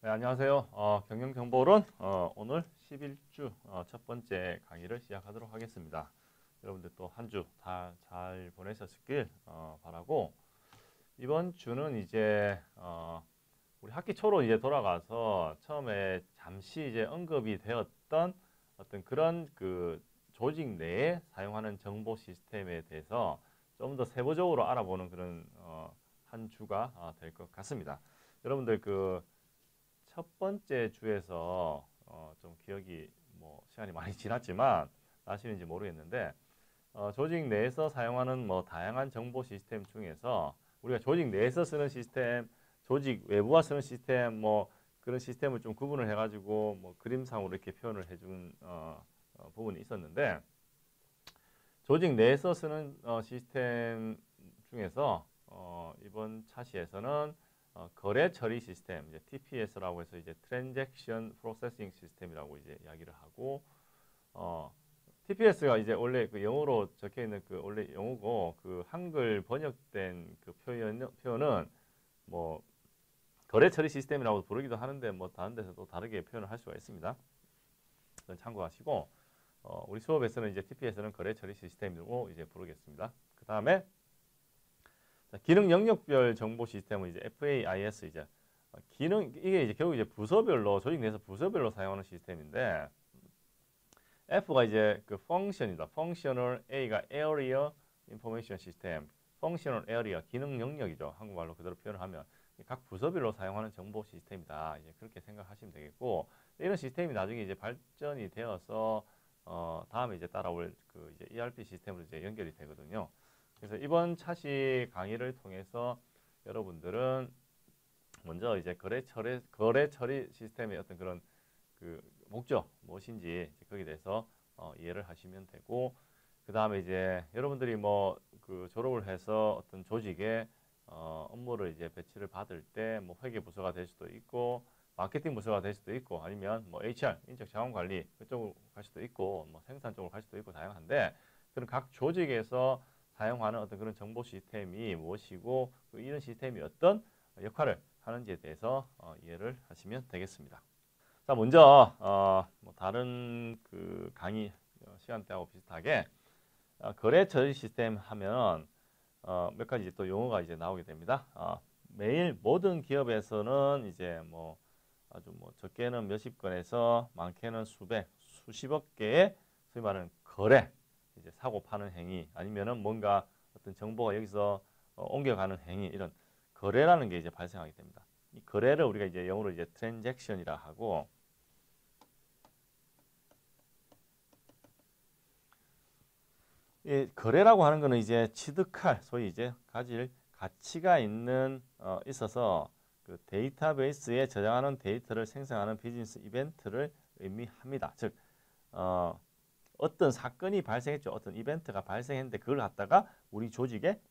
네, 안녕하세요. 경영정보론 오늘 11주 첫 번째 강의를 시작하도록 하겠습니다. 여러분들 또 한 주 다 잘 보내셨길 바라고, 이번 주는 이제 우리 학기 초로 이제 돌아가서 처음에 잠시 이제 언급이 되었던 어떤 그런 그 조직 내에 사용하는 정보 시스템에 대해서 좀 더 세부적으로 알아보는 그런 한 주가 될 것 같습니다. 여러분들 그 첫 번째 주에서 좀 기억이 뭐 시간이 많이 지났지만 나시는지 모르겠는데, 조직 내에서 사용하는 뭐 다양한 정보 시스템 중에서 우리가 조직 내에서 쓰는 시스템, 조직 외부와 쓰는 시스템, 뭐 그런 시스템을 좀 구분을 해가지고 뭐 그림상으로 이렇게 표현을 해준 부분이 있었는데, 조직 내에서 쓰는 시스템 중에서 이번 차시에서는 거래 처리 시스템, 이제 TPS라고 해서 이제 Transaction Processing System이라고 이제 이야기를 하고, TPS가 이제 원래 그 영어로 적혀 있는 그 원래 영어고, 그 한글 번역된 그 표현은 뭐 거래 처리 시스템이라고 부르기도 하는데, 뭐 다른 데서 또 다르게 표현을 할 수가 있습니다. 그건 참고하시고, 우리 수업에서는 이제 TPS는 거래 처리 시스템으로 이제 부르겠습니다. 그 다음에 기능 영역별 정보 시스템은 이제 FAIS, 이제 기능, 이게 이제 결국 이제 부서별로, 조직 내에서 부서별로 사용하는 시스템인데, F가 이제 그 펑션이다. Functional, A가 Area Information System, Functional Area, 기능 영역이죠. 한국말로 그대로 표현을 하면 각 부서별로 사용하는 정보 시스템이다. 이제 그렇게 생각하시면 되겠고, 이런 시스템이 나중에 이제 발전이 되어서 다음에 이제 따라올 그 이제 ERP 시스템으로 이제 연결이 되거든요. 그래서 이번 차시 강의를 통해서 여러분들은 먼저 이제 거래 처리 시스템의 어떤 그런 그 목적 무엇인지 거기에 대해서 이해를 하시면 되고, 그 다음에 이제 여러분들이 뭐 그 졸업을 해서 어떤 조직에 업무를 이제 배치를 받을 때 뭐 회계 부서가 될 수도 있고, 마케팅 부서가 될 수도 있고, 아니면 뭐 HR 인적 자원 관리 그쪽으로 갈 수도 있고, 뭐 생산 쪽으로 갈 수도 있고 다양한데, 그런 각 조직에서 사용하는 어떤 그런 정보 시스템이 무엇이고, 이런 시스템이 어떤 역할을 하는지에 대해서 이해를 하시면 되겠습니다. 자, 먼저 뭐 다른 그 강의 시간대하고 비슷하게 거래 처리 시스템 하면 몇 가지 또 용어가 이제 나오게 됩니다. 매일 모든 기업에서는 이제 뭐 아주 뭐 적게는 몇십 건에서 많게는 수백, 수십억 개의 소위 말하는 거래, 이제 사고 파는 행위, 아니면은 뭔가 어떤 정보가 여기서 옮겨가는 행위, 이런 거래라는 게 이제 발생하게 됩니다. 이 거래를 우리가 이제 영어로 이제 트랜잭션이라 하고, 이 거래라고 하는 거는 이제 취득할, 소위 이제 가질 가치가 있어서 그 데이터베이스에 저장하는 데이터를 생성하는 비즈니스 이벤트를 의미합니다. 즉 어떤 사건이 발생했죠. 어떤 이벤트가 발생했는데 그걸 갖다가 우리 조직에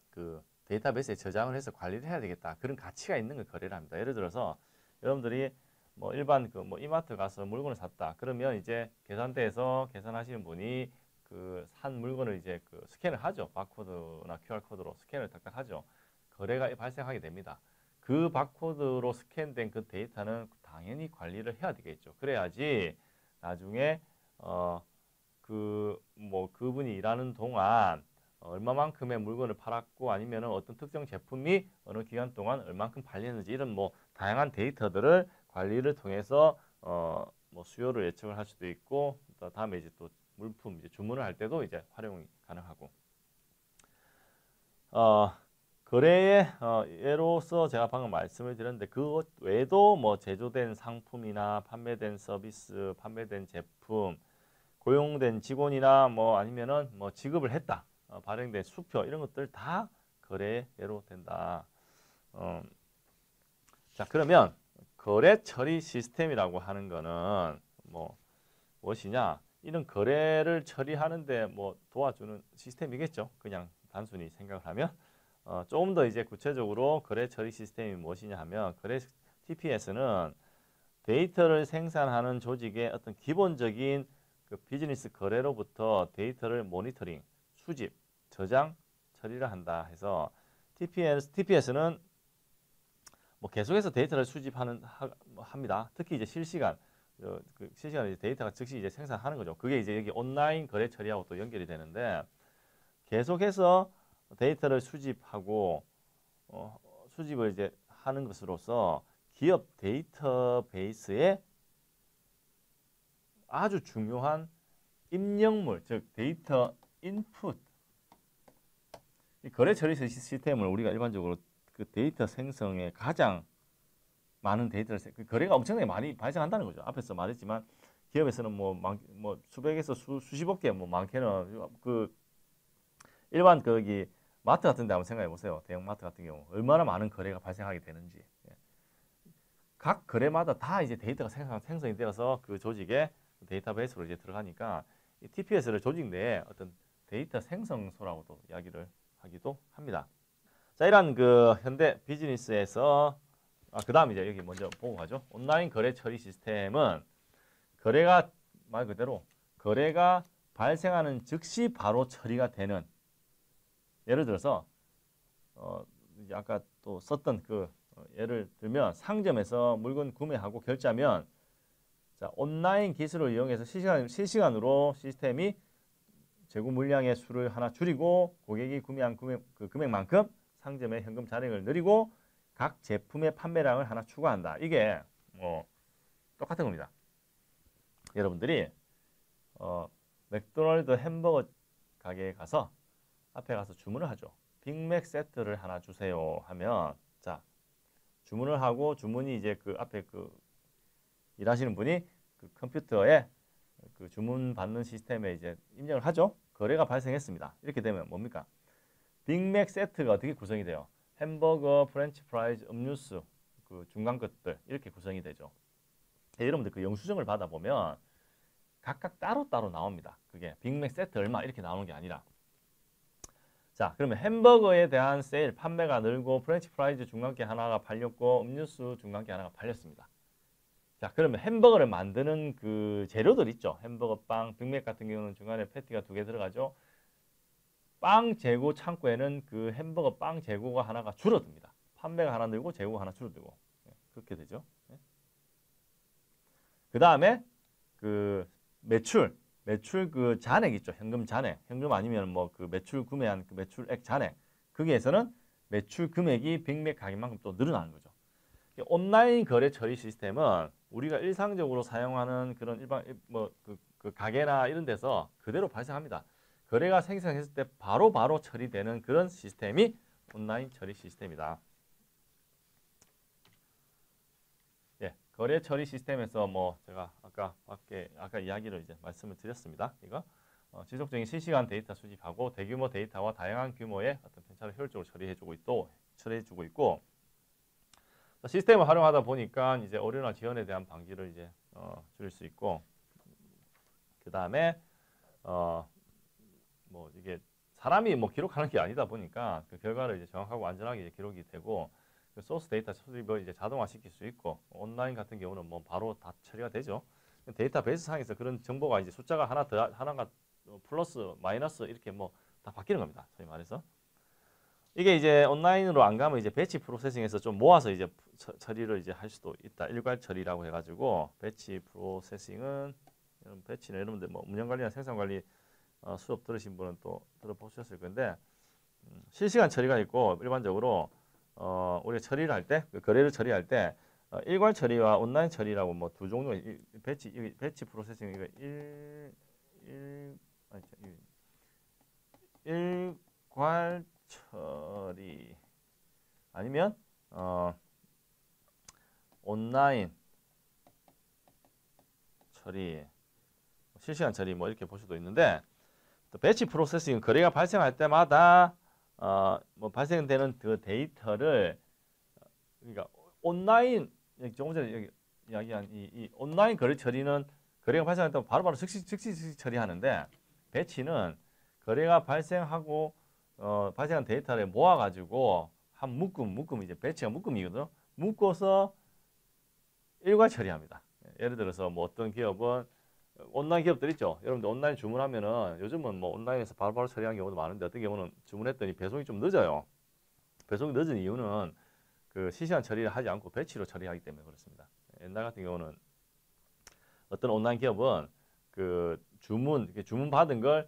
그 데이터베이스에 저장을 해서 관리를 해야 되겠다. 그런 가치가 있는 걸 거래랍니다. 예를 들어서 여러분들이 뭐 일반 그 뭐 이마트 가서 물건을 샀다. 그러면 이제 계산대에서 계산하시는 분이 그 산 물건을 이제 그 스캔을 하죠. 바코드나 QR 코드로 스캔을 딱딱 하죠. 거래가 발생하게 됩니다. 그 바코드로 스캔된 그 데이터는 당연히 관리를 해야 되겠죠. 그래야지 나중에 그 뭐 그분이 일하는 동안 얼마만큼의 물건을 팔았고, 아니면은 어떤 특정 제품이 어느 기간 동안 얼만큼 팔렸는지, 이런 뭐 다양한 데이터들을 관리를 통해서 뭐 수요를 예측을 할 수도 있고, 또 다음에 이제 또 물품 이제 주문을 할 때도 이제 활용이 가능하고, 거래의 예로서 제가 방금 말씀을 드렸는데, 그 외에도 뭐 제조된 상품이나 판매된 서비스, 판매된 제품, 고용된 직원이나 뭐 아니면은 뭐 지급을 했다, 발행된 수표, 이런 것들 다 거래의 예로 된다. 자, 그러면 거래 처리 시스템이라고 하는 거는 뭐 무엇이냐? 이런 거래를 처리하는데 뭐 도와주는 시스템이겠죠. 그냥 단순히 생각을 하면 조금 더 이제 구체적으로 거래 처리 시스템이 무엇이냐 하면, 거래 TPS는 데이터를 생산하는 조직의 어떤 기본적인 그 비즈니스 거래로부터 데이터를 모니터링, 수집, 저장, 처리를 한다 해서 TPS는 뭐 계속해서 데이터를 합니다. 특히 이제 실시간 실시간 이제 데이터가 즉시 이제 생산하는 거죠. 그게 이제 여기 온라인 거래 처리하고 또 연결이 되는데 계속해서 데이터를 수집하고 수집을 이제 하는 것으로서 기업 데이터베이스에 아주 중요한 입력물, 즉 데이터 인풋, 이 거래 처리 시스템을 우리가 일반적으로 그 데이터 생성에 가장 많은 데이터를 거래가 엄청나게 많이 발생한다는 거죠. 앞에서 말했지만 기업에서는 뭐 수백에서 수십억 개, 뭐 많게는 그 일반 거기 마트 같은 데 한번 생각해 보세요. 대형 마트 같은 경우 얼마나 많은 거래가 발생하게 되는지. 각 거래마다 다 이제 데이터가 생성이 되어서 그 조직의 데이터베이스로 이제 들어가니까 이 TPS를 조직 내에 어떤 데이터 생성소라고도 이야기를 하기도 합니다. 자, 이런 그 현대 비즈니스에서 그 다음 이제 여기 먼저 보고 가죠. 온라인 거래 처리 시스템은 거래가 말 그대로 거래가 발생하는 즉시 바로 처리가 되는, 예를 들어서 아까 또 썼던 그 예를 들면 상점에서 물건 구매하고 결제하면 자, 온라인 기술을 이용해서 실시간으로 시스템이 재고 물량의 수를 하나 줄이고 고객이 구매한 그 금액만큼 상점의 현금 잔액을 늘리고 각 제품의 판매량을 하나 추가한다. 이게 똑같은 겁니다. 여러분들이 맥도날드 햄버거 가게에 가서 앞에 가서 주문을 하죠. 빅맥 세트를 하나 주세요 하면 자, 주문을 하고 주문이 이제 그 앞에 그 일하시는 분이 그 컴퓨터에 그 주문 받는 시스템에 이제 입력을 하죠. 거래가 발생했습니다. 이렇게 되면 뭡니까? 빅맥 세트가 어떻게 구성이 돼요? 햄버거, 프렌치 프라이즈, 음료수, 그 중간 것들 이렇게 구성이 되죠. 여러분들 그 영수증을 받아보면 각각 따로따로 나옵니다. 그게 빅맥 세트 얼마 이렇게 나오는 게 아니라. 자, 그러면 햄버거에 대한 세일, 판매가 늘고 프렌치 프라이즈 중간께 하나가 팔렸고 음료수 중간께 하나가 팔렸습니다. 자, 그러면 햄버거를 만드는 그 재료들 있죠. 햄버거 빵, 빅맥 같은 경우는 중간에 패티가 2개 들어가죠. 빵 재고 창고에는 그 햄버거 빵 재고가 하나가 줄어듭니다. 판매가 하나 늘고 재고가 하나 줄어들고 그렇게 되죠. 그 다음에 그 매출 그 잔액 있죠. 현금 잔액, 현금 아니면 뭐 그 매출 구매한 그 매출액 잔액, 거기에서는 매출 금액이 빅맥 가격만큼 또 늘어나는 거죠. 온라인 거래 처리 시스템은 우리가 일상적으로 사용하는 그런 일반 그 가게나 이런 데서 그대로 발생합니다. 거래가 생성했을 때 바로 처리되는 그런 시스템이 온라인 처리 시스템이다. 예, 거래 처리 시스템에서 뭐 제가 아까 이야기를 이제 말씀을 드렸습니다. 이거 지속적인 실시간 데이터 수집하고 대규모 데이터와 다양한 규모의 어떤 편차를 효율적으로 처리해주고 있고 시스템을 활용하다 보니까 이제 오류나 지연에 대한 방지를 이제 줄일 수 있고 그 다음에 뭐 이게 사람이 뭐 기록하는 게 아니다 보니까 그 결과를 이제 정확하고 안전하게 이제 기록이 되고 그 소스 데이터 수집을 이제 자동화시킬 수 있고 온라인 같은 경우는 뭐 바로 다 처리가 되죠. 데이터베이스 상에서 그런 정보가 이제 숫자가 하나가 플러스 마이너스 이렇게 뭐 다 바뀌는 겁니다. 소위 말해서 이게 이제 온라인으로 안 가면 이제 배치 프로세싱에서 좀 모아서 이제 처리를 이제 할 수도 있다. 일괄 처리라고 해가지고 배치 프로세싱은 배치는 여러분들 뭐 운영 관리나 생산 관리 수업 들으신 분은 또 들어보셨을 건데 실시간 처리가 있고 일반적으로 우리가 처리를 할 때 거래를 처리할 때 일괄 처리와 온라인 처리라고 뭐 두 종류 배치 프로세싱 이거 일괄 처리 아니면 온라인 처리, 실시간 처리 뭐 이렇게 볼 수도 있는데 또 배치 프로세싱 거래가 발생할 때마다 뭐 발생되는 그 데이터를 그러니까 온라인 조금 전에 여기 이야기한 이 온라인 거래 처리는 거래가 발생할 때 바로바로 즉시 처리하는데 배치는 거래가 발생하고 발생한 데이터를 모아가지고 한 묶음 이제 배치가 묶음이거든요. 묶어서 일괄 처리합니다. 예를 들어서 뭐 어떤 기업은 온라인 기업들 있죠. 여러분들 온라인 주문하면은 요즘은 뭐 온라인에서 바로바로 처리하는 경우도 많은데 어떤 경우는 주문했더니 배송이 좀 늦어요. 배송이 늦은 이유는 그 실시간 처리를 하지 않고 배치로 처리하기 때문에 그렇습니다. 옛날 같은 경우는 어떤 온라인 기업은 그 주문 받은 걸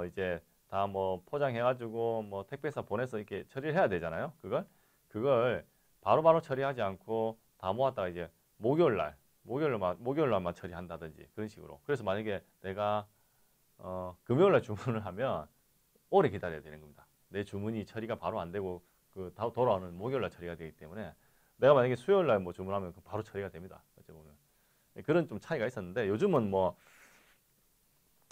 이제 다 뭐 포장해가지고 뭐 택배사 보내서 이렇게 처리를 해야 되잖아요. 그걸 바로바로 처리하지 않고 다 모았다가 이제 목요일날만 처리한다든지 그런 식으로. 그래서 만약에 내가 금요일날 주문을 하면 오래 기다려야 되는 겁니다. 내 주문이 처리가 바로 안 되고 그 돌아오는 목요일날 처리가 되기 때문에 내가 만약에 수요일날 뭐 주문하면 바로 처리가 됩니다. 어찌 보면 그런 좀 차이가 있었는데 요즘은 뭐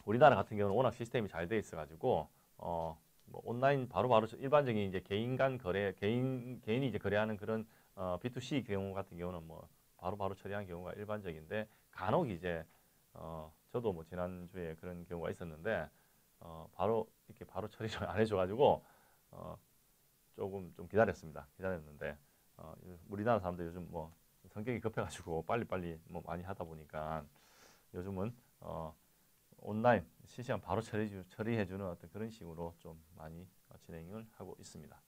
우리나라 같은 경우는 워낙 시스템이 잘 돼 있어가지고 뭐 온라인 바로바로 일반적인 이제 개인 간 거래 개인이 이제 거래하는 그런 B2C 경우 같은 경우는 뭐 바로바로 처리하는 경우가 일반적인데 간혹 이제 저도 뭐 지난주에 그런 경우가 있었는데 바로 이렇게 바로 처리를 안 해줘가지고 조금 좀 기다렸는데 우리나라 사람들 요즘 뭐 성격이 급해가지고 빨리빨리 뭐 많이 하다 보니까 요즘은 온라인 실시간 바로 처리해주는 어떤 그런 식으로 좀 많이 진행을 하고 있습니다.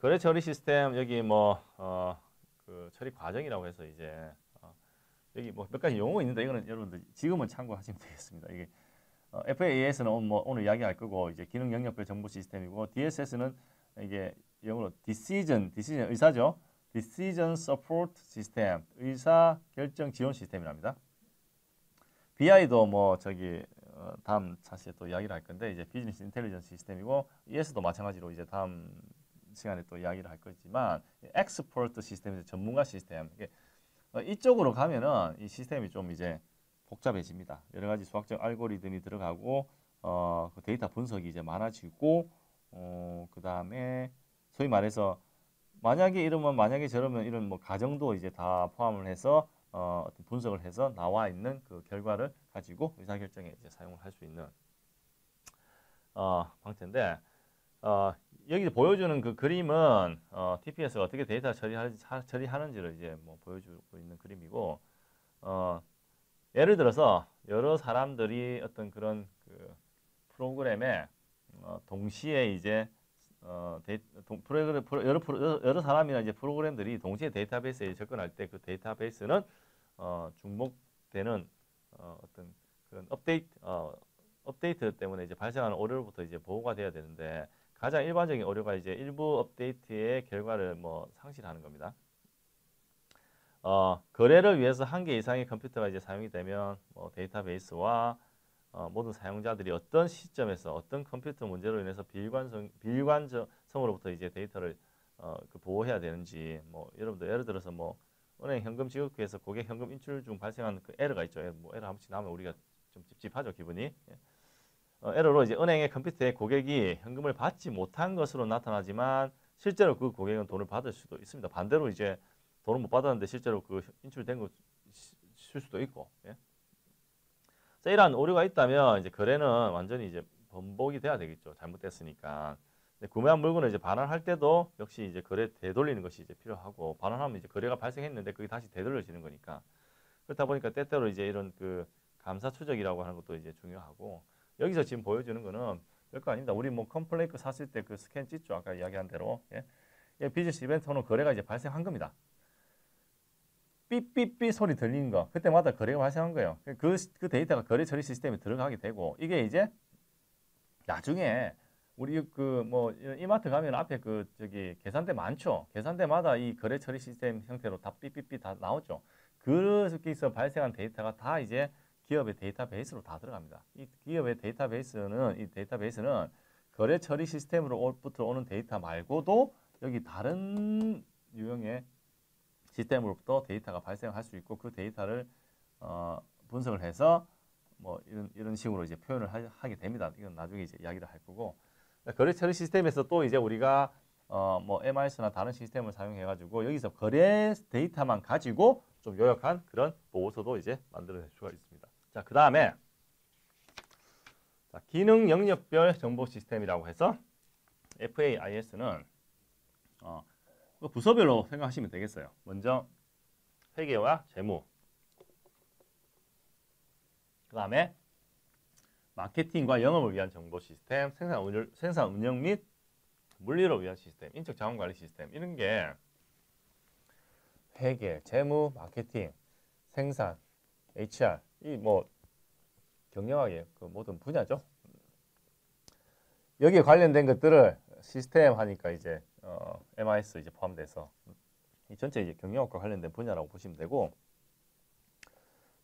거래 처리 시스템 여기 뭐 그 처리 과정이라고 해서 이제 여기 뭐 몇 가지 용어가 있는데 이거는 여러분들 지금은 참고하시면 되겠습니다. 이게 FAAS는 뭐 오늘 이야기할 거고 이제 기능 영역별 정보 시스템이고 DSS는 이게 영어로 decision 의사죠. Decision Support System 의사 결정 지원 시스템이랍니다. BI도 뭐 저기 다음 차시에 또 이야기를 할 건데 이제 비즈니스 인텔리전스 시스템이고 ES도 마찬가지로 이제 다음 시간에 또 이야기를 할 거지만 엑스퍼트 시스템이 전문가 시스템 이쪽으로 가면은 이 시스템이 좀 이제 복잡해집니다. 여러 가지 수학적 알고리즘이 들어가고 그 데이터 분석이 이제 많아지고 그 다음에 소위 말해서 만약에 저러면 이런 뭐 가정도 이제 다 포함을 해서 어떤 분석을 해서 나와 있는 그 결과를 가지고 의사결정에 이제 사용을 할 수 있는 방법인데 여기 보여주는 그 그림은 TPS가 어떻게 데이터 처리하는지를 이제 뭐 보여주고 있는 그림이고 예를 들어서 여러 사람들이 어떤 그런 그 프로그램에 동시에 이제 여러 사람이나 이제 프로그램들이 동시에 데이터베이스에 접근할 때 그 데이터베이스는 중복되는 어떤 그런 업데이트 때문에 이제 발생하는 오류로부터 이제 보호가 돼야 되는데 가장 일반적인 오류가 이제 일부 업데이트의 결과를 뭐 상실하는 겁니다. 거래를 위해서 한 개 이상의 컴퓨터가 이제 사용이 되면 뭐 데이터베이스와 모든 사용자들이 어떤 시점에서 어떤 컴퓨터 문제로 인해서 비일관성으로부터 이제 데이터를 그 보호해야 되는지 뭐 여러분들 예를 들어서 뭐 은행 현금 지급기에서 고객 현금 인출 중 발생한 그 에러가 있죠. 뭐 에러 한 번씩 나오면 우리가 좀 찝찝하죠, 기분이. 에러로 이제 은행의 컴퓨터에 고객이 현금을 받지 못한 것으로 나타나지만 실제로 그 고객은 돈을 받을 수도 있습니다. 반대로 이제 돈을 못 받았는데 실제로 그 인출된 거 실 수도 있고. 예? 자, 이러한 오류가 있다면 이제 거래는 완전히 이제 번복이 돼야 되겠죠. 잘못됐으니까. 구매한 물건을 이제 반환할 때도 역시 이제 거래 되돌리는 것이 이제 필요하고 반환하면 이제 거래가 발생했는데 그게 다시 되돌려지는 거니까 그렇다 보니까 때때로 이제 이런 그 감사 추적이라고 하는 것도 이제 중요하고 여기서 지금 보여주는 거는 별거 아닙니다. 우리 뭐 컴플레이크 샀을 때 그 스캔 찍죠. 아까 이야기한 대로 예, 비즈니스 이벤트 후 거래가 이제 발생한 겁니다. 삐삐삐 소리 들리는 거 그때마다 거래가 발생한 거예요. 그 데이터가 거래 처리 시스템에 들어가게 되고 이게 이제 나중에 우리 그 뭐 이마트 가면 앞에 그 저기 계산대 많죠. 계산대마다 이 거래 처리 시스템 형태로 다 삐삐삐 다 나오죠. 그래서 발생한 데이터가 다 이제 기업의 데이터베이스로 다 들어갑니다. 이 기업의 데이터베이스는 거래 처리 시스템으로부터 오는 데이터 말고도 여기 다른 유형의 시스템으로부터 데이터가 발생할 수 있고 그 데이터를 분석을 해서 뭐 이런 식으로 이제 표현을 하게 됩니다. 이건 나중에 이제 이야기를 할 거고 거래 처리 시스템에서 또 이제 우리가 뭐 MIS나 다른 시스템을 사용해 가지고 여기서 거래 데이터만 가지고 좀 요약한 그런 보고서도 이제 만들어낼 수가 있습니다. 자, 그 다음에 기능 영역별 정보 시스템이라고 해서 FAIS는 부서별로 생각하시면 되겠어요. 먼저 회계와 재무, 그 다음에 마케팅과 영업을 위한 정보 시스템, 생산 운영 및 물리를 위한 시스템, 인적 자원 관리 시스템 이런 게 회계, 재무, 마케팅, 생산, HR 이 뭐 경영학의 그 모든 분야죠. 여기에 관련된 것들을 시스템 하니까 이제 MIS 이제 포함돼서 이 전체 이제 경영학과 관련된 분야라고 보시면 되고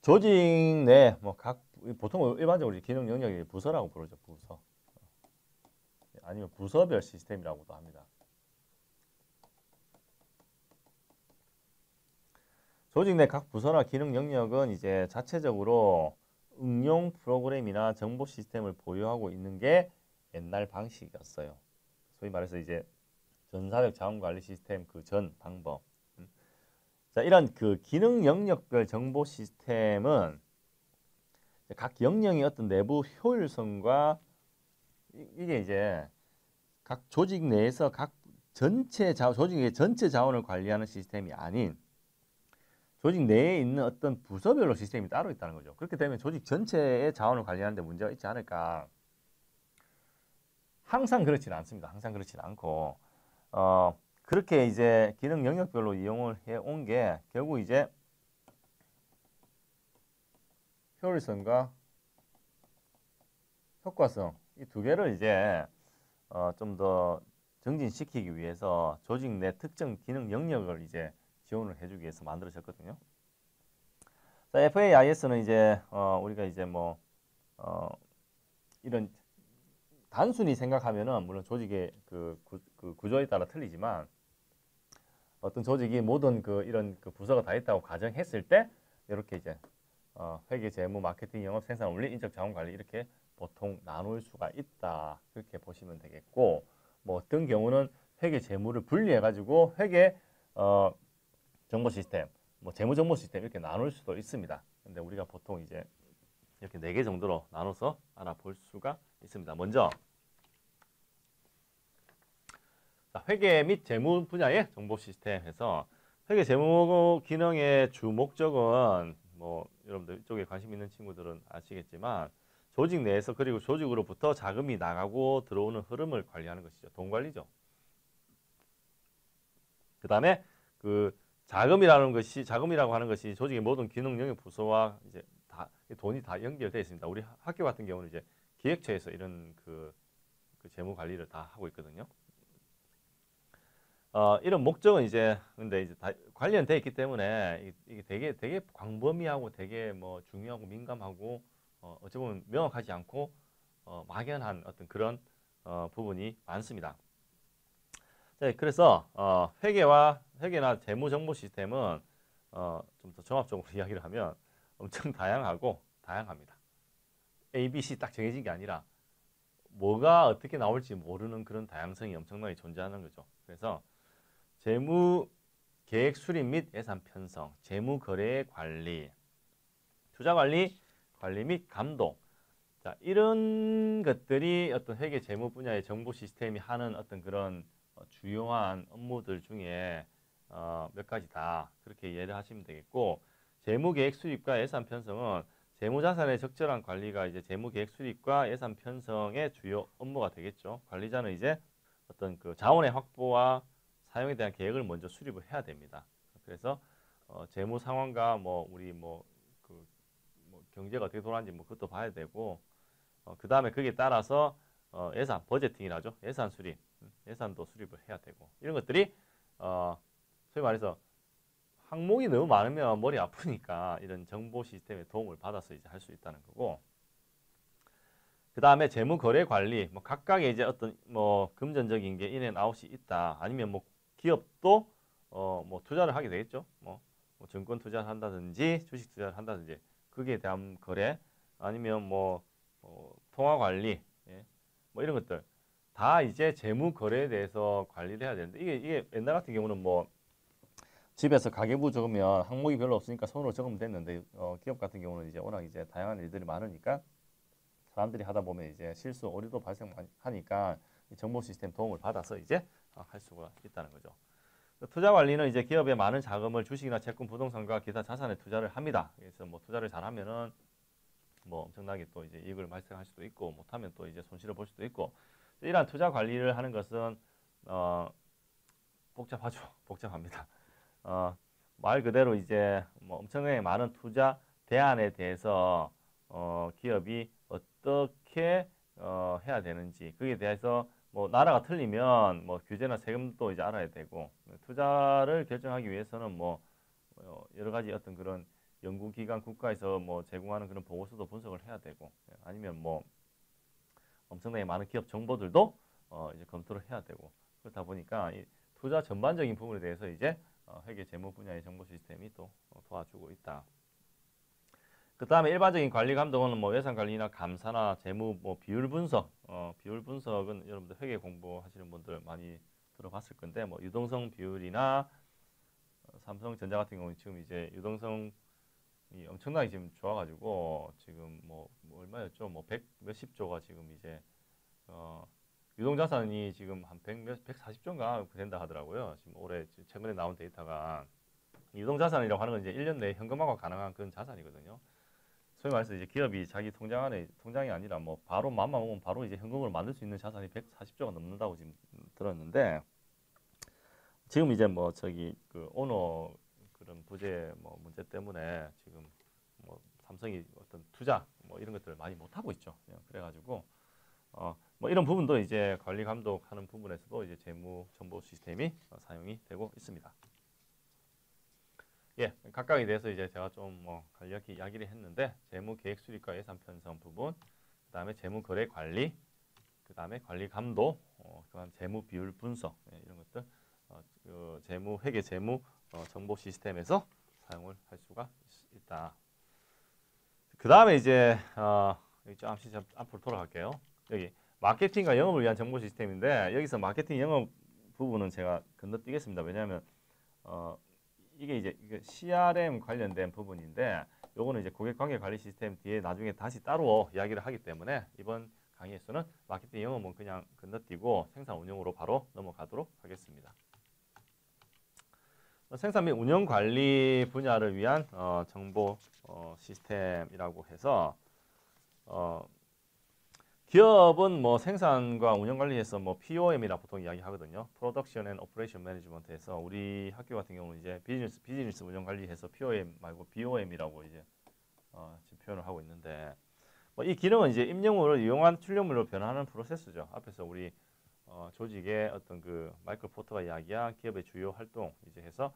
조직 내 뭐 각 보통 일반적으로 기능 영역이 부서라고 부르죠. 부서 아니면 부서별 시스템이라고도 합니다. 조직 내 각 부서나 기능 영역은 이제 자체적으로 응용 프로그램이나 정보 시스템을 보유하고 있는 게 옛날 방식이었어요. 소위 말해서 이제 전사적 자원 관리 시스템 그 전 방법. 자, 이런 그 기능 영역별 정보 시스템은 각 영역의 어떤 내부 효율성과 이게 이제 각 조직 내에서 각 조직의 전체 자원을 관리하는 시스템이 아닌 조직 내에 있는 어떤 부서별로 시스템이 따로 있다는 거죠. 그렇게 되면 조직 전체의 자원을 관리하는 데 문제가 있지 않을까. 항상 그렇지는 않습니다. 항상 그렇지는 않고 그렇게 이제 기능 영역별로 이용을 해온 게 결국 이제 효율성과 효과성 이 두 개를 이제 좀 더 증진시키기 위해서 조직 내 특정 기능 영역을 이제 지원을 해주기 위해서 만들어졌거든요. 자, FAIS는 이제 우리가 이제 뭐 이런 단순히 생각하면은 물론 조직의 그 구조에 따라 틀리지만 어떤 조직이 모든 그 이런 그 부서가 다 있다고 가정했을 때 이렇게 이제 회계, 재무, 마케팅, 영업, 생산, 원리, 인적 자원 관리 이렇게 보통 나눌 수가 있다 그렇게 보시면 되겠고 뭐 어떤 경우는 회계, 재무를 분리해 가지고 회계 정보 시스템, 뭐 재무 정보 시스템 이렇게 나눌 수도 있습니다. 근데 우리가 보통 이제 이렇게 4개 정도로 나눠서 알아볼 수가 있습니다. 먼저 회계 및 재무 분야의 정보 시스템에서 회계 재무 기능의 주 목적은 뭐 여러분들 이쪽에 관심 있는 친구들은 아시겠지만 조직 내에서 그리고 조직으로부터 자금이 나가고 들어오는 흐름을 관리하는 것이죠. 돈 관리죠. 그 다음에 그 자금이라고 하는 것이 조직의 모든 기능 영역 부서와 이제 다 돈이 다 연결되어 있습니다. 우리 학교 같은 경우는 이제 기획처에서 이런 그 재무 관리를 다 하고 있거든요. 이런 목적은 이제 근데 이제 다 관련돼 있기 때문에 이게 되게 광범위하고 되게 뭐 중요하고 민감하고 어찌 보면 명확하지 않고 막연한 어떤 그런 부분이 많습니다. 네, 그래서 회계나 재무 정보 시스템은 좀 더 종합적으로 이야기를 하면 엄청 다양합니다. A, B, C 딱 정해진 게 아니라 뭐가 어떻게 나올지 모르는 그런 다양성이 엄청나게 존재하는 거죠. 그래서 재무 계획 수립 및 예산 편성, 재무 거래 관리, 투자 관리 및 감독. 자, 이런 것들이 어떤 회계 재무 분야의 정보 시스템이 하는 어떤 그런 주요한 업무들 중에 몇 가지다. 그렇게 이해를 하시면 되겠고, 재무 계획 수립과 예산 편성은 재무 자산의 적절한 관리가 이제 재무 계획 수립과 예산 편성의 주요 업무가 되겠죠. 관리자는 이제 어떤 그 자원의 확보와 사용에 대한 계획을 먼저 수립을 해야 됩니다. 그래서 재무 상황과 뭐 우리 뭐 경제가 어떻게 돌아가는지 뭐 그것도 봐야 되고 그 다음에 거기에 따라서 예산 버제팅이라죠. 예산 수립, 예산도 수립을 해야 되고 이런 것들이 소위 말해서 항목이 너무 많으면 머리 아프니까 이런 정보 시스템의 도움을 받아서 이제 할 수 있다는 거고. 그 다음에 재무 거래 관리, 뭐 각각의 이제 어떤 뭐 금전적인 게 인앤아웃이 있다. 아니면 뭐 기업도 뭐 투자를 하게 되겠죠. 뭐 증권 투자를 한다든지 주식 투자를 한다든지 거기에 대한 거래 아니면 뭐 통화 관리, 예? 뭐 이런 것들 다 이제 재무 거래에 대해서 관리를 해야 되는데 이게 옛날 같은 경우는 뭐 집에서 가계부 적으면 항목이 별로 없으니까 손으로 적으면 됐는데 기업 같은 경우는 이제 워낙 이제 다양한 일들이 많으니까 사람들이 하다 보면 이제 실수 오류도 발생하니까 정보 시스템 도움을 받아서 이제 할 수가 있다는 거죠. 투자 관리는 이제 기업의 많은 자금을 주식이나 채권, 부동산과 기타 자산에 투자를 합니다. 그래서 뭐 투자를 잘하면은 뭐 엄청나게 또 이제 이익을 발생할 수도 있고 못하면 또 이제 손실을 볼 수도 있고 이러한 투자 관리를 하는 것은 복잡하죠. 복잡합니다. 말 그대로 이제 뭐 엄청나게 많은 투자 대안에 대해서 기업이 어떻게 해야 되는지 그에 대해서 뭐 나라가 틀리면 뭐 규제나 세금도 이제 알아야 되고 투자를 결정하기 위해서는 뭐 여러 가지 어떤 그런 연구기관 국가에서 뭐 제공하는 그런 보고서도 분석을 해야 되고 아니면 뭐 엄청나게 많은 기업 정보들도 이제 검토를 해야 되고 그렇다 보니까 이 투자 전반적인 부분에 대해서 이제 회계 재무 분야의 정보 시스템이 또 도와주고 있다. 그 다음에 일반적인 관리 감독은 뭐 예산 관리나 감사나 재무 뭐 비율 분석, 비율 분석은 여러분들 회계 공부하시는 분들 많이 들어봤을 건데 뭐 유동성 비율이나 삼성전자 같은 경우는 지금 이제 유동성이 엄청나게 지금 좋아가지고 지금 뭐 얼마였죠? 뭐 100 몇십 조가 지금 이제 유동자산이 지금 한 140조인가 된다 하더라고요. 지금 올해 최근에 나온 데이터가 유동자산이라고 하는 건 이제 1년 내에 현금화가 가능한 그런 자산이거든요. 소위 말해서 이제 기업이 자기 통장 안에 통장이 아니라 뭐 바로 맘만 먹으면 바로 이제 현금으로 만들 수 있는 자산이 140조가 넘는다고 지금 들었는데 지금 이제 뭐 저기 그 오너 그런 부재 뭐 문제 때문에 지금 뭐 삼성이 어떤 투자 뭐 이런 것들을 많이 못 하고 있죠. 그래가지고 뭐 이런 부분도 이제 관리 감독하는 부분에서도 이제 재무 정보 시스템이 사용이 되고 있습니다. 예, 각각에 대해서 이제 제가 좀 뭐 간략히 이야기를 했는데 재무 계획 수립과 예산 편성 부분, 그다음에 재무 거래 관리, 그다음에 관리 감독, 그다음 재무 비율 분석 이런 것들 그 재무 회계 재무 정보 시스템에서 사용을 할 수가 있다. 그다음에 이제 잠시 앞으로 돌아갈게요. 여기 마케팅과 영업을 위한 정보 시스템인데 여기서 마케팅 영업 부분은 제가 건너뛰겠습니다. 왜냐하면 이게 이제 CRM 관련된 부분인데 요거는 이제 고객관계 관리 시스템 뒤에 나중에 다시 따로 이야기를 하기 때문에 이번 강의에서는 마케팅 영업은 그냥 건너뛰고 생산 운영으로 바로 넘어가도록 하겠습니다. 생산 및 운영 관리 분야를 위한 정보 시스템이라고 해서 기업은 뭐 생산과 운영 관리에서 뭐 POM이라 보통 이야기하거든요. Production and Operation Management에서 우리 학교 같은 경우는 이제 비즈니스 운영 관리해서 POM 말고 BOM이라고 이제 지금 표현을 하고 있는데 뭐 이 기능은 이제 입력물을 이용한 출력물로 변화하는 프로세스죠. 앞에서 우리 조직의 어떤 그 마이클 포터가 이야기한 기업의 주요 활동 이제 해서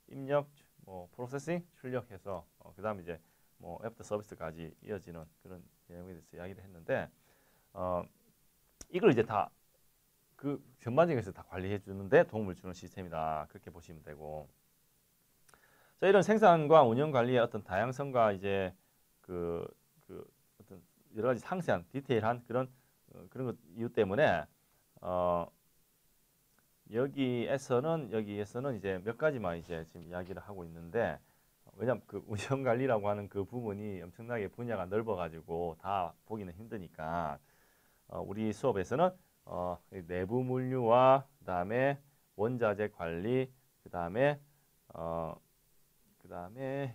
입력, 뭐 프로세싱, 출력해서 그다음에 이제 뭐 애프터 서비스까지 이어지는 그런 내용에 대해서 이야기를 했는데 이걸 이제 다 그 전반적에서 다 관리해 주는데 도움을 주는 시스템이다 그렇게 보시면 되고 자 이런 생산과 운영 관리의 어떤 다양성과 이제 그 어떤 여러 가지 상세한 디테일한 그런 것 이유 때문에 여기에서는 이제 몇 가지만 이제 지금 이야기를 하고 있는데 왜냐면 그 운영 관리라고 하는 그 부분이 엄청나게 분야가 넓어가지고 다 보기는 힘드니까 우리 수업에서는 내부 물류와 그다음에 원자재 관리 그다음에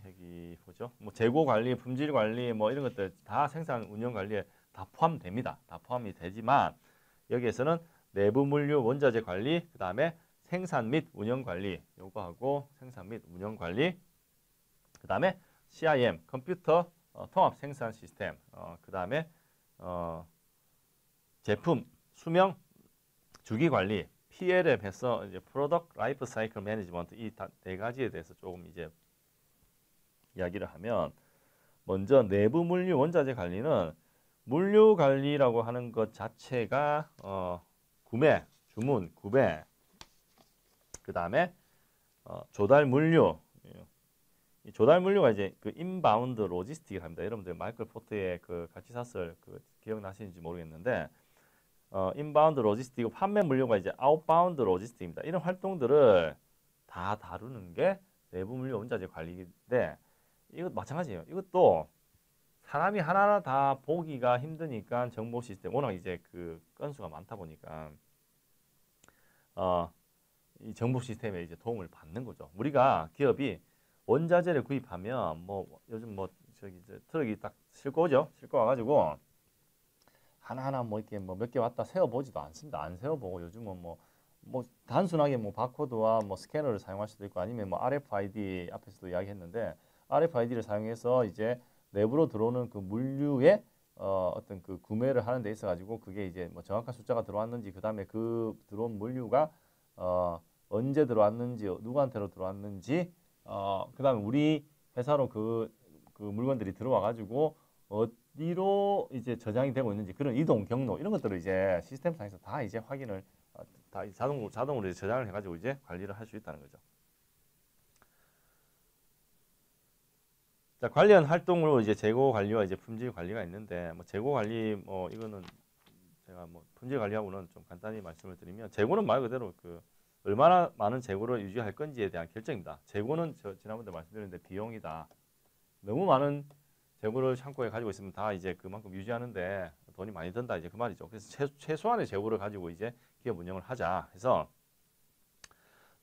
여기 보죠 뭐 재고 관리 품질 관리 뭐 이런 것들 다 생산 운영 관리에 다 포함됩니다. 다 포함이 되지만 여기에서는 내부 물류 원자재 관리 그다음에 생산 및 운영 관리 요거하고 생산 및 운영 관리 그 다음에 CIM, 컴퓨터 통합 생산 시스템, 그 다음에 제품 수명 주기 관리, PLM에서 이제 Product Life Cycle Management 이 네 가지에 대해서 조금 이제 이야기를 하면 먼저 내부 물류 원자재 관리는 물류 관리라고 하는 것 자체가 구매, 주문, 구매, 그 다음에 조달 물류 이 조달 물류가 이제 그 인바운드 로지스틱을 합니다. 여러분들 마이클 포트의 그 가치사슬 그 기억나시는지 모르겠는데 인바운드 로지스틱 판매 물류가 이제 아웃바운드 로지스틱입니다. 이런 활동들을 다 다루는 게 내부 물류 원자재 관리인데 이것 마찬가지예요. 이것도 사람이 하나하나 다 보기가 힘드니까 정보 시스템 워낙 이제 그 건수가 많다 보니까 이 정보 시스템에 이제 도움을 받는 거죠. 우리가 기업이 원자재를 구입하면 뭐 요즘 뭐 저기 트럭이 딱 싣고 오죠. 싣고 와가지고 하나하나 뭐 이렇게 뭐 몇 개 왔다 세어보지도 않습니다. 안 세어보고 요즘은 뭐 뭐 단순하게 뭐 바코드와 뭐 스캐너를 사용할 수도 있고 아니면 뭐 RFID 앞에서도 이야기했는데 RFID를 사용해서 이제 내부로 들어오는 그 물류의 어떤 그 구매를 하는 데 있어 가지고 그게 이제 뭐 정확한 숫자가 들어왔는지 그다음에 그 들어온 물류가 언제 들어왔는지 누구한테로 들어왔는지 그다음에 우리 회사로 그 물건들이 들어와 가지고 어디로 이제 저장이 되고 있는지 그런 이동 경로 이런 것들을 이제 시스템상에서 다 이제 확인을 다 자동으로 이제 저장을 해가지고 이제 관리를 할 수 있다는 거죠. 자, 관련 활동으로 이제 재고 관리와 이제 품질 관리가 있는데 뭐 재고 관리 뭐 이거는 제가 뭐 품질 관리하고는 좀 간단히 말씀을 드리면 재고는 말 그대로 그 얼마나 많은 재고를 유지할 건지에 대한 결정입니다. 재고는 저 지난번에 말씀드렸는데 비용이다. 너무 많은 재고를 창고에 가지고 있으면 다 이제 그만큼 유지하는데 돈이 많이 든다 이제 그 말이죠. 그래서 최소한의 재고를 가지고 이제 기업 운영을 하자 해서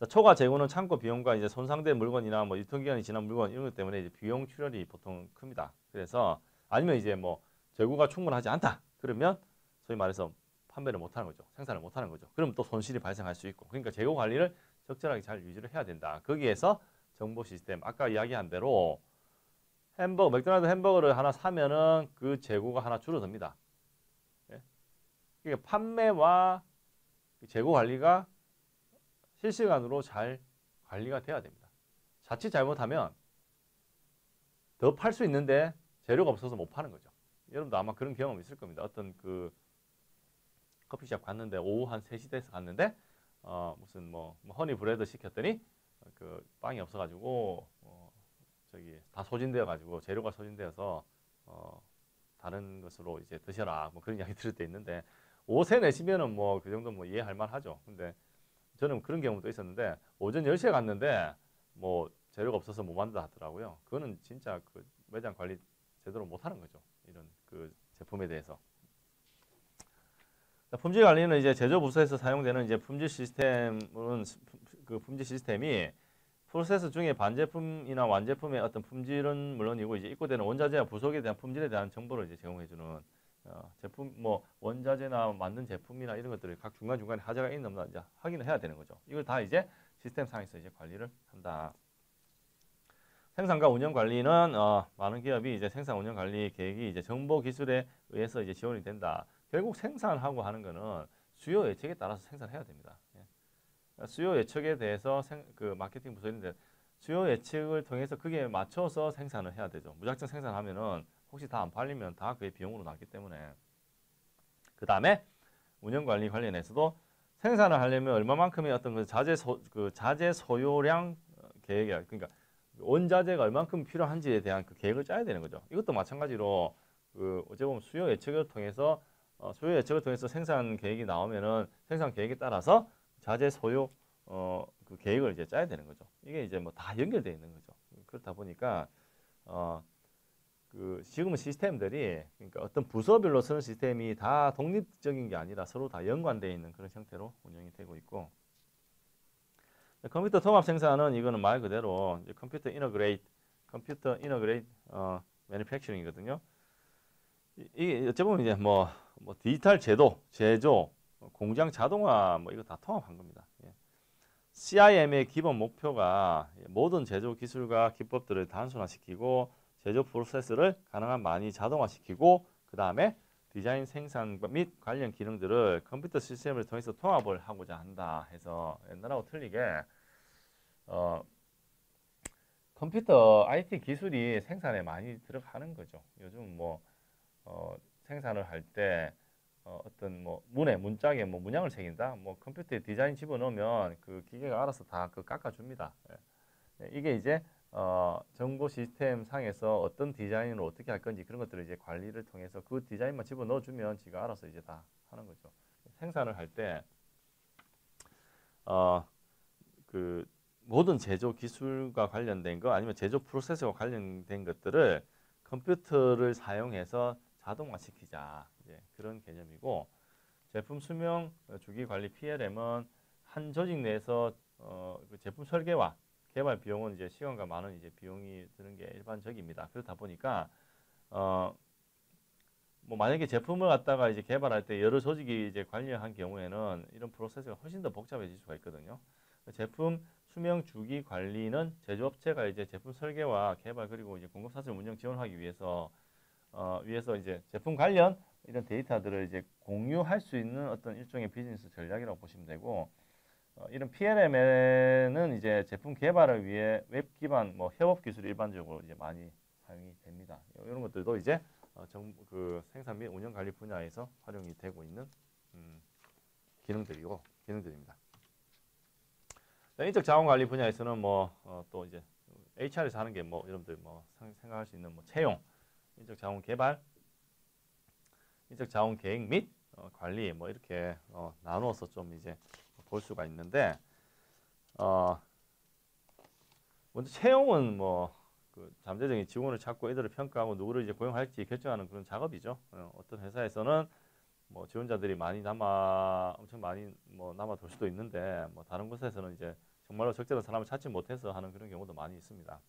초과 재고는 창고 비용과 이제 손상된 물건이나 뭐 유통기한이 지난 물건 이런 것 때문에 이제 비용 출혈이 보통 큽니다. 그래서 아니면 이제 뭐 재고가 충분하지 않다 그러면 소위 말해서 판매를 못하는 거죠. 생산을 못하는 거죠. 그럼 또 손실이 발생할 수 있고 그러니까 재고 관리를 적절하게 잘 유지를 해야 된다. 거기에서 정보 시스템 아까 이야기한 대로 맥도날드 햄버거를 하나 사면은 그 재고가 하나 줄어듭니다. 예? 그러니까 판매와 재고 관리가 실시간으로 잘 관리가 돼야 됩니다. 자칫 잘못하면 더 팔 수 있는데 재료가 없어서 못 파는 거죠. 여러분도 아마 그런 경험 있을 겁니다. 어떤 그 커피숍 갔는데 오후 한 3시 돼서 갔는데 무슨 뭐 허니 브레드 시켰더니 그 빵이 없어가지고 저기 다 소진되어 가지고 재료가 소진되어서 다른 것으로 이제 드셔라 뭐 그런 이야기 들을 때 있는데 오후 3, 4시면은 뭐 그 정도 뭐 이해할 만하죠. 근데 저는 그런 경우도 있었는데 오전 10시에 갔는데 뭐 재료가 없어서 못 만든다 하더라고요. 그거는 진짜 그 매장 관리 제대로 못 하는 거죠. 이런 그 제품에 대해서. 품질 관리는 이제 제조 부서에서 사용되는 이제 품질 시스템은 그 품질 시스템이 프로세스 중에 반제품이나 완제품의 어떤 품질은 물론이고 이제 입고되는 원자재와 부속에 대한 품질에 대한 정보를 이제 제공해주는 제품 뭐 원자재나 만든 제품이나 이런 것들을 각 중간중간에 하자가 있는 없나 이제 확인을 해야 되는 거죠. 이걸 다 이제 시스템 상에서 이제 관리를 한다. 생산과 운영 관리는 많은 기업이 이제 생산 운영 관리 계획이 이제 정보 기술에 의해서 이제 지원이 된다. 결국 생산하고 하는 거는 수요 예측에 따라서 생산해야 됩니다. 수요 예측에 대해서 그 마케팅 부서인데 수요 예측을 통해서 그게 맞춰서 생산을 해야 되죠. 무작정 생산하면은 혹시 다 안 팔리면 다 그의 비용으로 나기 때문에 그 다음에 운영 관리 관련해서도 생산을 하려면 얼마만큼의 어떤 그 자재 소요량 계획이야. 그러니까 원자재가 얼만큼 필요한지에 대한 그 계획을 짜야 되는 거죠. 이것도 마찬가지로 그 어찌 보면 수요 예측을 통해서 생산 계획이 나오면은 생산 계획에 따라서 자재 소요 그 계획을 이제 짜야 되는 거죠. 이게 이제 뭐 다 연결되어 있는 거죠. 그렇다 보니까 그 지금은 시스템들이 그러니까 어떤 부서별로 쓰는 시스템이 다 독립적인 게 아니라 서로 다 연관되어 있는 그런 형태로 운영이 되고 있고 컴퓨터 통합 생산은 이거는 말 그대로 이제 컴퓨터 이너그레이트 매니팩처링이거든요. 이게 어찌 보면 이제 뭐 디지털 제조, 공장 자동화 뭐 이거 다 통합한 겁니다. CIM의 기본 목표가 모든 제조 기술과 기법들을 단순화시키고 제조 프로세스를 가능한 많이 자동화시키고 그 다음에 디자인 생산 및 관련 기능들을 컴퓨터 시스템을 통해서 통합을 하고자 한다 해서 옛날하고 틀리게 컴퓨터 IT 기술이 생산에 많이 들어가는 거죠. 요즘 뭐 생산을 할 때 어떤 뭐 문짝에 뭐 문양을 새긴다. 뭐 컴퓨터에 디자인 집어넣으면 그 기계가 알아서 다 그 깎아줍니다. 이게 이제 정보 시스템 상에서 어떤 디자인으로 어떻게 할 건지 그런 것들을 이제 관리를 통해서 그 디자인만 집어넣어주면 지가 알아서 이제 다 하는 거죠. 생산을 할 때 그 모든 제조 기술과 관련된 거 아니면 제조 프로세스와 관련된 것들을 컴퓨터를 사용해서 자동화시키자 이제 그런 개념이고 제품 수명 주기 관리 PLM은 한 조직 내에서 그 제품 설계와 개발 비용은 이제 시간과 많은 이제 비용이 드는 게 일반적입니다. 그렇다 보니까 뭐 만약에 제품을 갖다가 이제 개발할 때 여러 조직이 이제 관리한 경우에는 이런 프로세스가 훨씬 더 복잡해질 수가 있거든요. 제품 수명 주기 관리는 제조업체가 이제 제품 설계와 개발 그리고 이제 공급 사슬 운영 지원하기 위해서 이제 제품 관련 이런 데이터들을 이제 공유할 수 있는 어떤 일종의 비즈니스 전략이라고 보시면 되고, 이런 PLM에는 이제 제품 개발을 위해 웹 기반 뭐 협업 기술이 일반적으로 이제 많이 사용이 됩니다. 이런 것들도 이제 그 생산 및 운영 관리 분야에서 활용이 되고 있는 기능들입니다. 인적 자원 관리 분야에서는 뭐 또 이제 HR에서 하는 게 뭐 여러분들 뭐 생각할 수 있는 뭐 채용, 인적 자원 개발, 인적 자원 계획 및 관리 뭐 이렇게 나누어서 좀 이제 볼 수가 있는데, 먼저 채용은 뭐 그 잠재적인 직원을 찾고 이들을 평가하고 누구를 이제 고용할지 결정하는 그런 작업이죠. 어떤 회사에서는 뭐 지원자들이 엄청 많이 뭐 남아돌 수도 있는데, 뭐 다른 곳에서는 이제 정말로 적절한 사람을 찾지 못해서 하는 그런 경우도 많이 있습니다.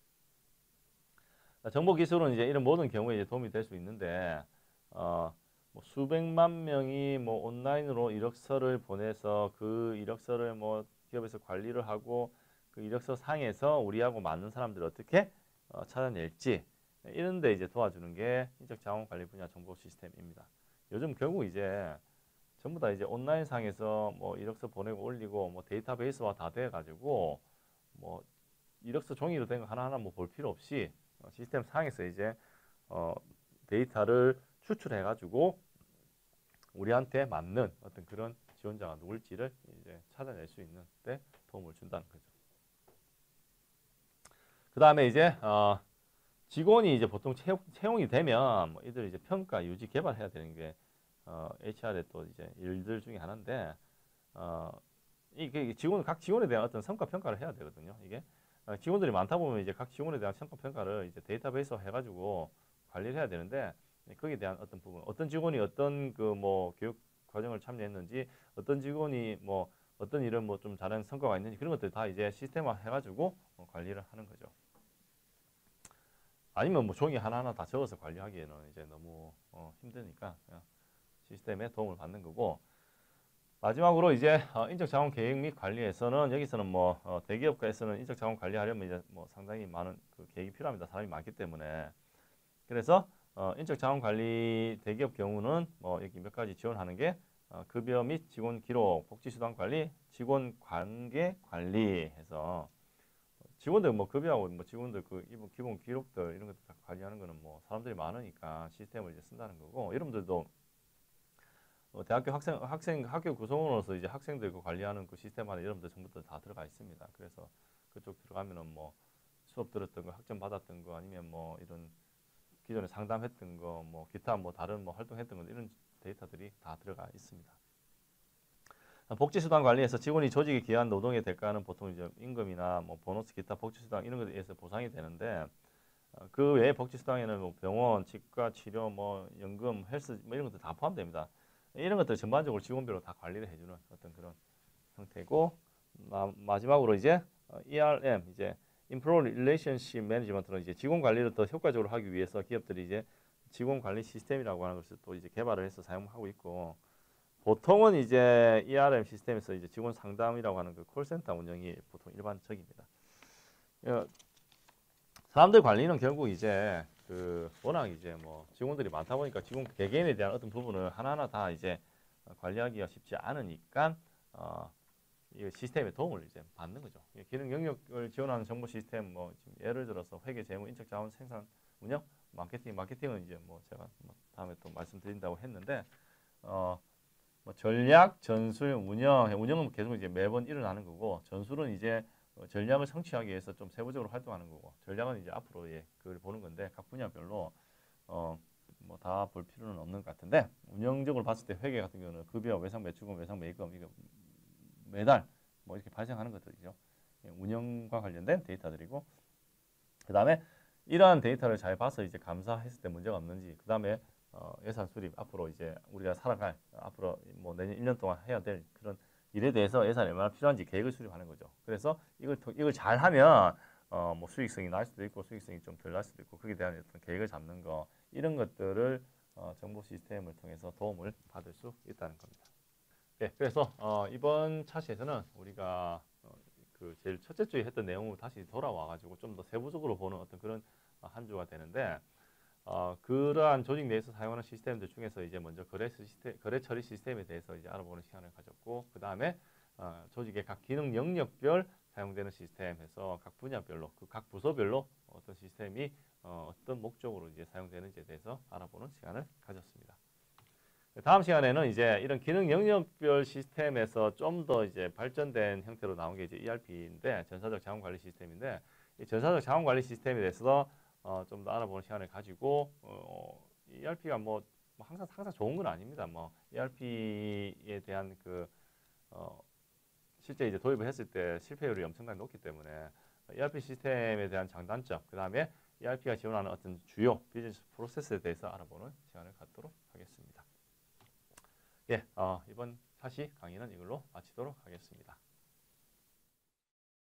정보 기술은 이제 이런 모든 경우에 이제 도움이 될 수 있는데, 뭐 수백만 명이 뭐 온라인으로 이력서를 보내서 그 이력서를 뭐 기업에서 관리를 하고 그 이력서 상에서 우리하고 맞는 사람들을 어떻게 찾아낼지, 이런데 이제 도와주는 게 인적 자원 관리 분야 정보 시스템입니다. 요즘 결국 이제 전부 다 이제 온라인 상에서 뭐 이력서 보내고 올리고 뭐 데이터베이스화 다 돼가지고 뭐 이력서 종이로 된 거 하나하나 뭐 볼 필요 없이 시스템 상에서 이제 데이터를 추출해가지고 우리한테 맞는 어떤 그런 지원자가 누굴지를 이제 찾아낼 수 있는 데 도움을 준다는 거죠. 그 다음에 이제 직원이 이제 보통 채용이 되면 뭐 이들 이제 평가, 유지, 개발해야 되는 게 HR의 또 이제 일들 중에 하나인데, 이게 각 직원에 대한 어떤 성과 평가를 해야 되거든요. 이게 직원들이 많다 보면 이제 각 직원에 대한 성과 평가를 이제 데이터베이스화 해가지고 관리를 해야 되는데, 거기에 대한 어떤 부분, 어떤 직원이 어떤 그 뭐 교육 과정을 참여했는지, 어떤 직원이 뭐 어떤 일을 뭐 좀 잘하는 성과가 있는지, 그런 것들 다 이제 시스템화 해가지고 관리를 하는 거죠. 아니면 뭐 종이 하나하나 다 적어서 관리하기에는 이제 너무 힘드니까 시스템에 도움을 받는 거고, 마지막으로 이제 인적 자원 계획 및 관리에서는, 여기서는 뭐 대기업가에서는 인적 자원 관리하려면 이제 뭐 상당히 많은 그 계획이 필요합니다. 사람이 많기 때문에. 그래서 인적 자원 관리 대기업 경우는 뭐 여기 몇 가지 지원하는 게 급여 및 직원 기록, 복지 수당 관리, 직원 관계 관리해서 직원들 뭐 급여하고 뭐 직원들 그 기본 기록들 이런 것들 다 관리하는 거는 뭐 사람들이 많으니까 시스템을 이제 쓴다는 거고, 여러분들도 대학교 학교 구성원으로서 이제 학생들 그 관리하는 그 시스템 안에 여러분들 정보들 다 들어가 있습니다. 그래서 그쪽 들어가면은 뭐 수업 들었던 거, 학점 받았던 거, 아니면 뭐 이런 기존에 상담했던 거, 뭐 기타 뭐 다른 뭐 활동했던 거, 이런 데이터들이 다 들어가 있습니다. 복지수당 관리에서 직원이 조직에 기여한 노동의 대가는 보통 이제 임금이나 뭐 보너스, 기타 복지수당 이런 것에 의해서 보상이 되는데, 그 외에 복지수당에는 뭐 병원, 치과, 치료, 뭐 연금, 헬스 뭐 이런 것들 다 포함됩니다. 이런 것들 전반적으로 직원별로 다 관리를 해주는 어떤 그런 형태고, 마지막으로 이제 ERM, 이제 Employee Relationship Management는 이제 직원 관리를 더 효과적으로 하기 위해서 기업들이 이제 직원 관리 시스템이라고 하는 것을 또 이제 개발을 해서 사용하고 있고, 보통은 이제 ERM 시스템에서 이제 직원 상담이라고 하는 그 콜센터 운영이 보통 일반적입니다. 사람들 관리는 결국 이제 그 워낙 이제 뭐 직원들이 많다 보니까 직원 개개인에 대한 어떤 부분을 하나하나 다 이제 관리하기가 쉽지 않으니까 이 시스템의 도움을 이제 받는 거죠. 기능 영역을 지원하는 정보 시스템, 뭐 지금 예를 들어서 회계, 재무, 인적 자원, 생산, 운영, 마케팅은 이제 뭐 제가 뭐 다음에 또 말씀드린다고 했는데, 뭐 전략, 전술, 운영은 계속 이제 매번 일어나는 거고, 전술은 이제 전략을 성취하기 위해서 좀 세부적으로 활동하는 거고, 전략은 이제 앞으로 그걸 보는 건데, 각 분야별로 뭐 다 볼 필요는 없는 것 같은데, 운영적으로 봤을 때 회계 같은 경우는 급여, 외상 매출금, 외상 매입금 이거 매달 뭐 이렇게 발생하는 것들이죠. 운영과 관련된 데이터들이고, 그 다음에 이러한 데이터를 잘 봐서 이제 감사했을 때 문제가 없는지, 그 다음에 예산 수립, 앞으로 이제 우리가 살아갈 앞으로 뭐 내년 1년 동안 해야 될 그런 일에 대해서 예산이 얼마나 필요한지 계획을 수립하는 거죠. 그래서 이걸 잘 하면 뭐 수익성이 날 수도 있고 수익성이 좀 덜 날 수도 있고, 거기에 대한 어떤 계획을 잡는 거, 이런 것들을 정보 시스템을 통해서 도움을 받을 수 있다는 겁니다. 네, 그래서 이번 차시에서는 우리가 그 제일 첫째 주에 했던 내용으로 다시 돌아와가지고 좀 더 세부적으로 보는 어떤 그런 한 주가 되는데, 그러한 조직 내에서 사용하는 시스템들 중에서 이제 먼저 거래 처리 시스템에 대해서 이제 알아보는 시간을 가졌고, 그 다음에 조직의 각 기능 영역별 사용되는 시스템에서 각 분야별로, 그 각 부서별로 어떤 시스템이 어떤 목적으로 이제 사용되는지에 대해서 알아보는 시간을 가졌습니다. 다음 시간에는 이제 이런 기능 영역별 시스템에서 좀 더 이제 발전된 형태로 나온 게 이제 ERP인데, 전사적 자원 관리 시스템인데, 이 전사적 자원 관리 시스템에 대해서 좀 더 알아보는 시간을 가지고, ERP가 뭐 항상 좋은 건 아닙니다. 뭐 ERP에 대한 그 실제 이제 도입을 했을 때 실패율이 엄청나게 높기 때문에 ERP 시스템에 대한 장단점, 그 다음에 ERP가 지원하는 어떤 주요 비즈니스 프로세스에 대해서 알아보는 시간을 갖도록 하겠습니다. 예, 이번 차시 강의는 이걸로 마치도록 하겠습니다.